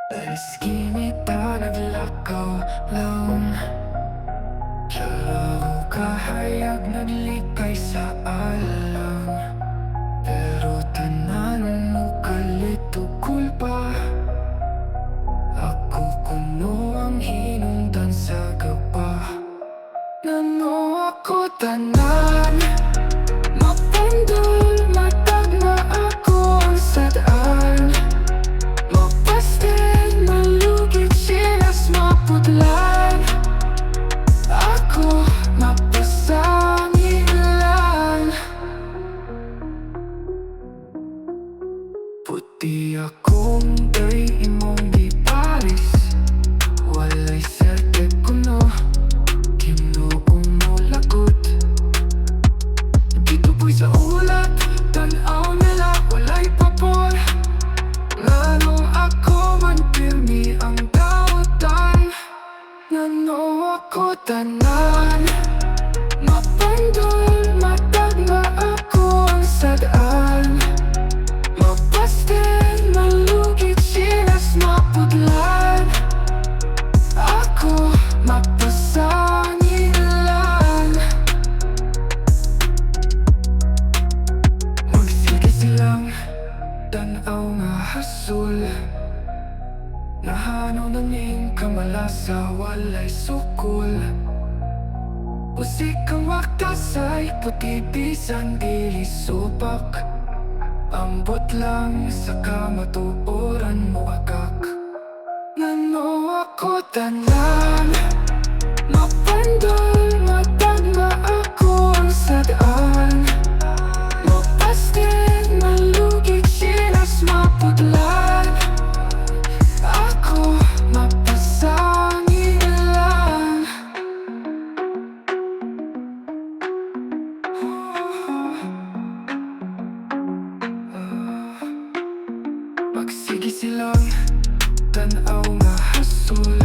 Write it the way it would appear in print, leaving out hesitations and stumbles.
Eskinita naglakaw lang, Laro kahayag naglikay sa alang. Pero tanan mo kalito kulpa, ako kuno ang hinungdan sa gapa. Nano ako tanan, mapandol matag na ako ang sadaan. Mapastel, malugit silas mapudlan, ako mapasangin lang. Puti akong day imong giparis, walay serte kuno, kinuong mo lagot. Dito po'y sa ulat, tanaw nila walay papor. Lalo ako man pirmi ang daotan. Nano ako tanan, mapandol matag na ako ang sadaan. Mapastel, malugit silas mapudlan, ako mapasangin lang. Magsige silang tanaw nga hasol, nahanaw na ning kamalasa walay sukol. Usik ang waktasay, puti bisan dili supak. Ambot lang sa kamatuoran mo agak. Nano ako tanan, mapandol matag na ako ang sadaan. Mapastel, malugit silas mapudlan, ako mapasangin lang. Magsige silang tanaw nga hasol,